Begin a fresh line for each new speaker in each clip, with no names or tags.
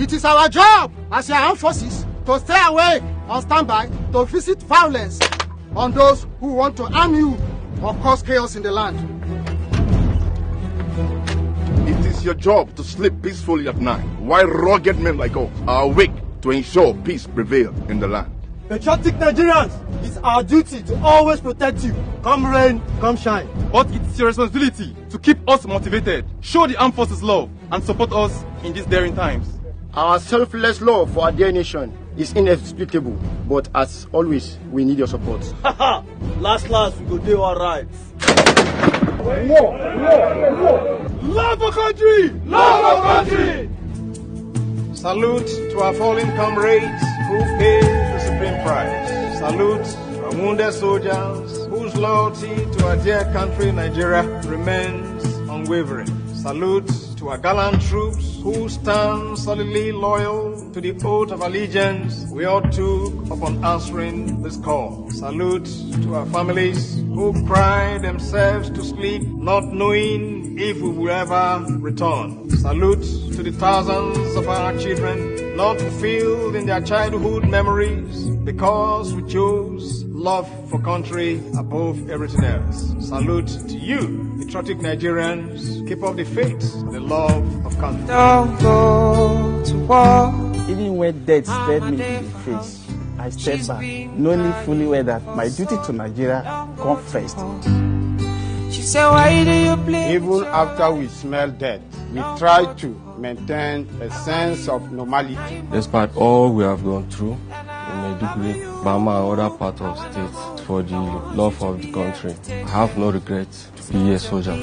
It is our job as your armed forces to stay awake on standby to visit violence on those who want to harm you or cause chaos in the land.
It is your job to sleep peacefully at night, while rugged men like us are awake to ensure peace prevails in the land.
Patriotic Nigerians, it's our duty to always protect you, come rain, come shine.
But it's your responsibility to keep us motivated, show the armed forces love, and support us in these daring times.
Our selfless love for our dear nation is inexplicable, but as always, we need your support.
Last, we go do all right.
Love for country! Love for country!
Salute to our fallen comrades who paid the supreme price. Salute our wounded soldiers whose loyalty to our dear country, Nigeria, remains unwavering. Salute to our gallant troops who stand solidly loyal to the oath of allegiance we all took upon answering this call. Salute to our families who cry themselves to sleep not knowing if we will ever return. Salute to the thousands of our children not fulfilled in their childhood memories because we chose love for country above everything else. Salute to you, patriotic Nigerians. Keep up the faith and the love of country.
Don't go to war. Even when death stared me in the face, I stepped back, knowing fully well that my duty to Nigeria comes first.
She said, why do you play?
Even after we smell death, we try to maintain a sense of normality.
Despite all we have gone through in Maiduguri, Bama, and other parts of states, for the love of the country, I have no regrets to be a soldier.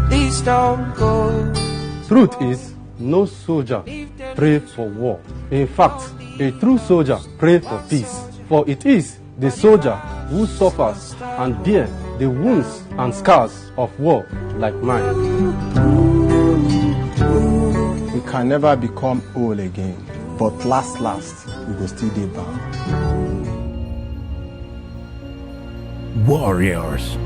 Please don't go.
Truth is, no soldier pray for war. In fact, a true soldier pray for peace. For it is the soldier who suffers and bears the wounds and scars of war like mine.
We can never become whole again, but last, we will still be bound.
Warriors.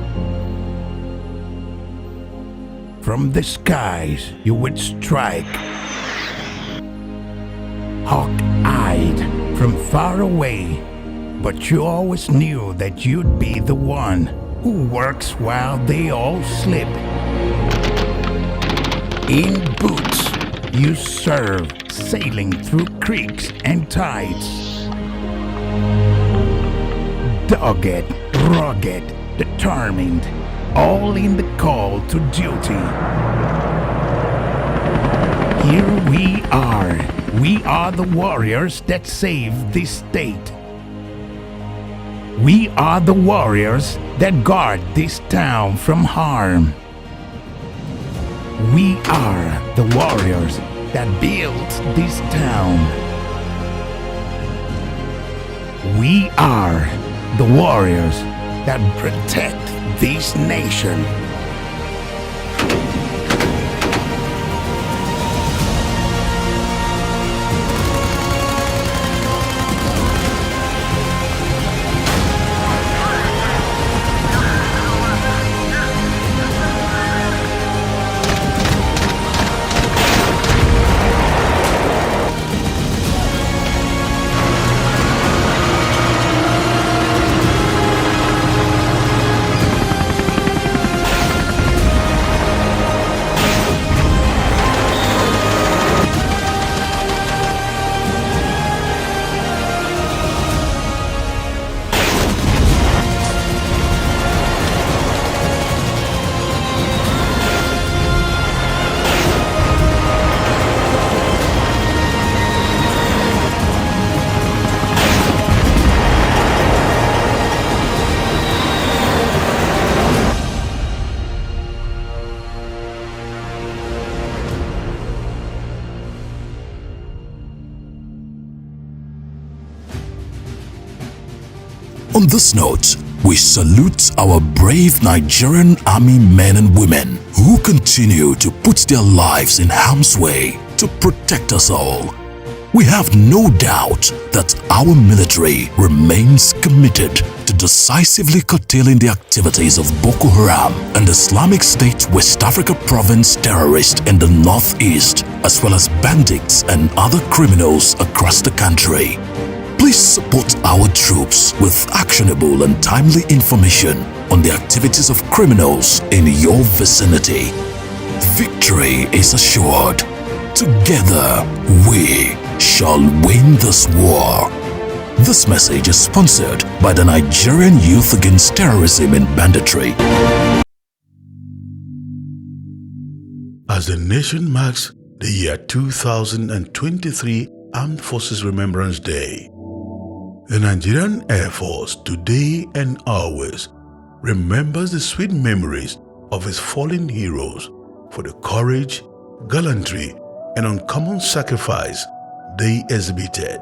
From the skies you would strike, hawk-eyed from far away, but you always knew that you'd be the one who works while they all sleep. In boots you serve, sailing through creeks and tides. Dogged, rugged, determined, all in the call to duty. Here we are the warriors that save this state. We are the warriors that guard this town from harm. We are the warriors that built this town. We are the warriors that protect this nation.
On this note, we salute our brave Nigerian Army men and women who continue to put their lives in harm's way to protect us all. We have no doubt that our military remains committed to decisively curtailing the activities of Boko Haram and Islamic State West Africa Province terrorists in the northeast, as well as bandits and other criminals across the country. Please support our troops with actionable and timely information on the activities of criminals in your vicinity. Victory is assured. Together, we shall win this war. This message is sponsored by the Nigerian Youth Against Terrorism and Banditry.
As the nation marks the year 2023 Armed Forces Remembrance Day, the Nigerian Air Force today and always remembers the sweet memories of its fallen heroes for the courage, gallantry, and uncommon sacrifice they exhibited.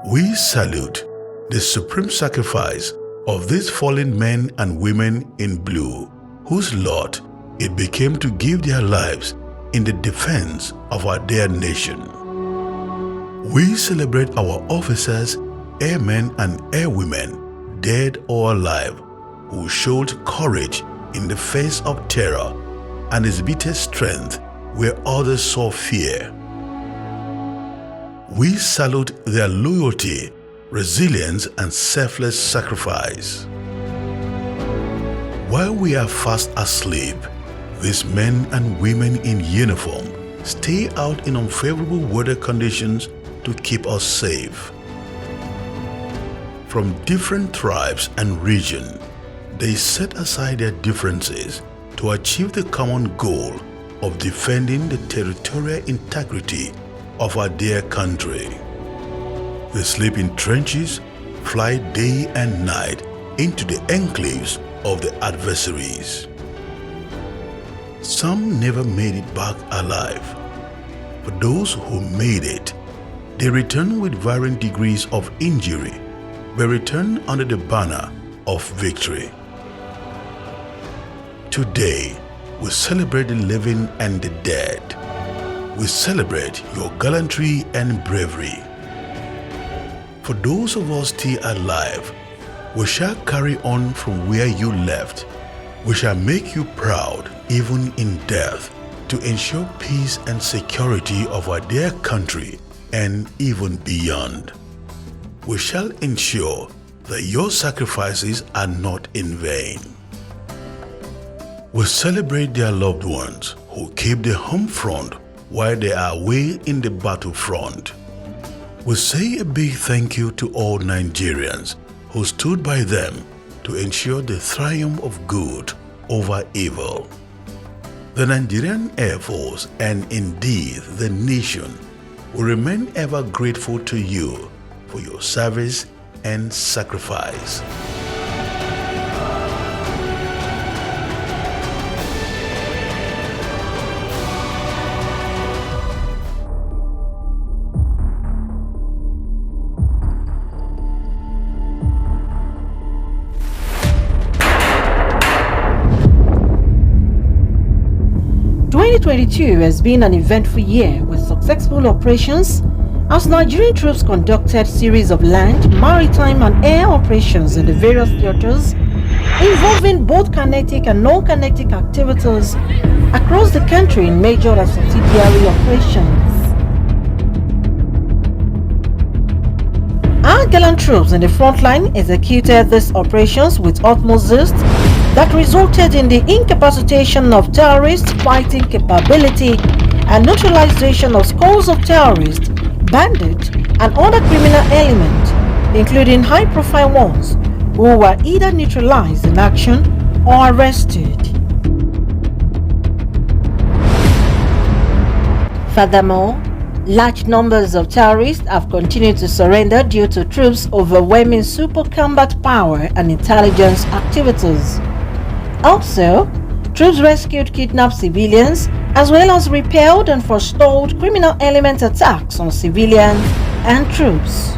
We salute the supreme sacrifice of these fallen men and women in blue, whose lot it became to give their lives in the defense of our dear nation. We celebrate our officers, airmen and airwomen, dead or alive, who showed courage in the face of terror and exhibited strength where others saw fear. We salute their loyalty, resilience, and selfless sacrifice. While we are fast asleep, these men and women in uniform stay out in unfavorable weather conditions to keep us safe. From different tribes and regions, they set aside their differences to achieve the common goal of defending the territorial integrity of our dear country. They sleep in trenches, fly day and night into the enclaves of the adversaries. Some never made it back alive. For those who made it, they return with varying degrees of injury, but return under the banner of victory. Today, we celebrate the living and the dead. We celebrate your gallantry and bravery. For those of us still alive, we shall carry on from where you left. We shall make you proud even in death to ensure peace and security of our dear country and even beyond. We shall ensure that your sacrifices are not in vain. We celebrate their loved ones who keep the home front while they are away in the battlefront. We say a big thank you to all Nigerians who stood by them to ensure the triumph of good over evil. The Nigerian Air Force and indeed the nation will remain ever grateful to you for your service and sacrifice.
...2022 has been an eventful year with successful operations as Nigerian troops conducted series of land, maritime and air operations in the various theaters involving both kinetic and non-kinetic activities across the country in major and subsidiary operations. Our gallant troops in the front line executed these operations with utmost zest that resulted in the incapacitation of terrorist fighting capability and neutralization of scores of terrorists, bandits, and other criminal elements, including high-profile ones who were either neutralized in action or arrested. Furthermore, large numbers of terrorists have continued to surrender due to troops' overwhelming super combat power and intelligence activities. Also, troops rescued kidnapped civilians as well as repelled and forestalled criminal element attacks on civilians and troops.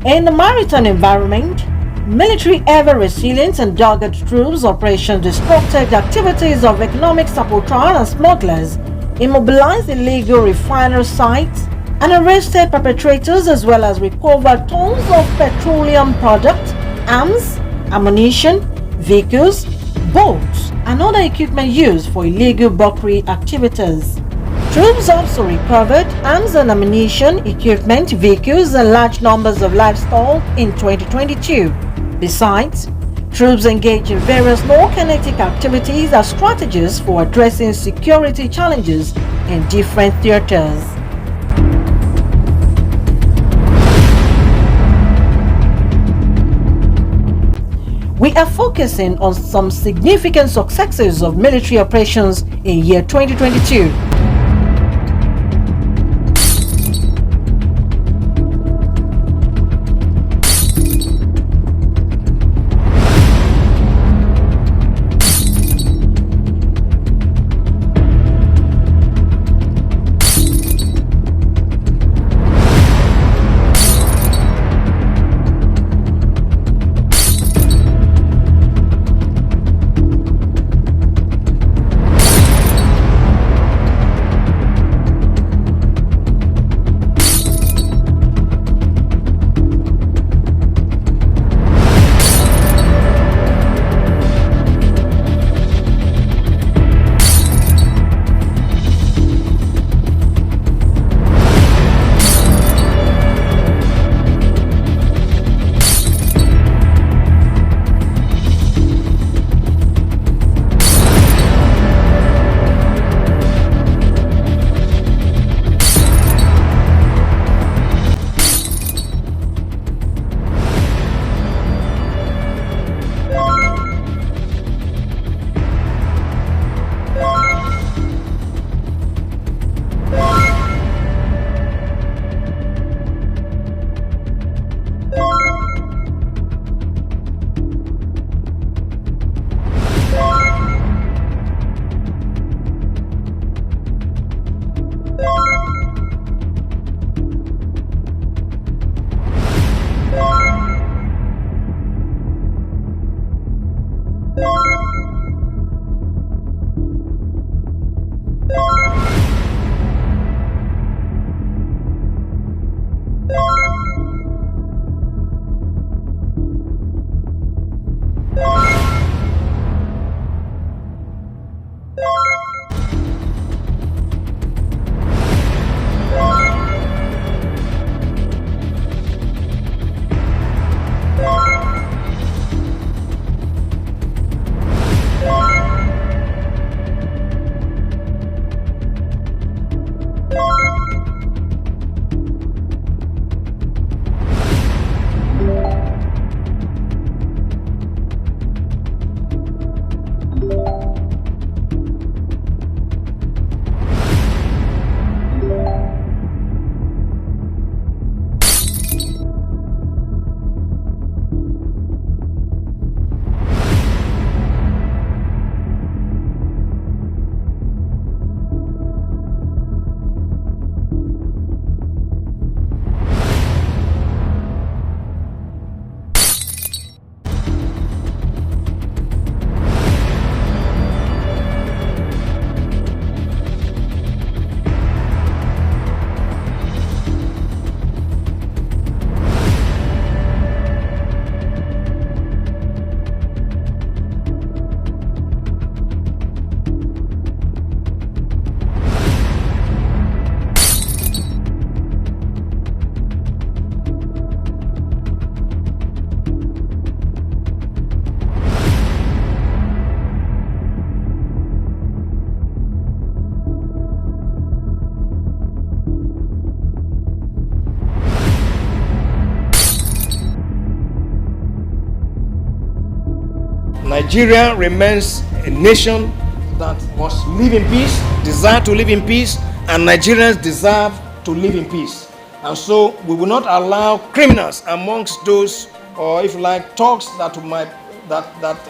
In the maritime environment, military ever resilient and dogged troops operation disrupted the activities of economic saboteurs and smugglers, immobilized illegal refinery sites, and arrested perpetrators as well as recovered tons of petroleum products, arms, ammunition, vehicles, boats, and other equipment used for illegal buckery activities. Troops also recovered arms and ammunition, equipment, vehicles, and large numbers of livestock in 2022. Besides, troops engage in various non-kinetic activities as strategies for addressing security challenges in different theaters. We are focusing on some significant successes of military operations in year 2022.
Nigeria remains a nation that must live in peace, desire to live in peace, and Nigerians deserve to live in peace. And so we will not allow criminals amongst those, or if you like, thugs that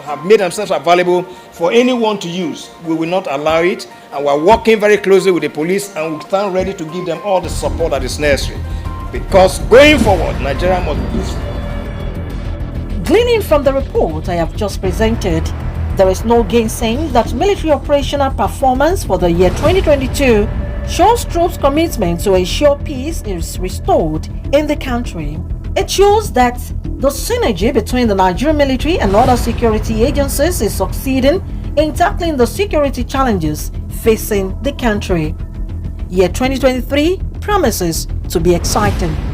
have made themselves available for anyone to use. We will not allow it, and we are working very closely with the police, and we stand ready to give them all the support that is necessary. Because going forward, Nigeria must be peaceful.
Gleaning from the report I have just presented, there is no gainsaying that military operational performance for the year 2022 shows troops' commitment to ensure peace is restored in the country. It shows that the synergy between the Nigerian military and other security agencies is succeeding in tackling the security challenges facing the country. Year 2023 promises to be exciting.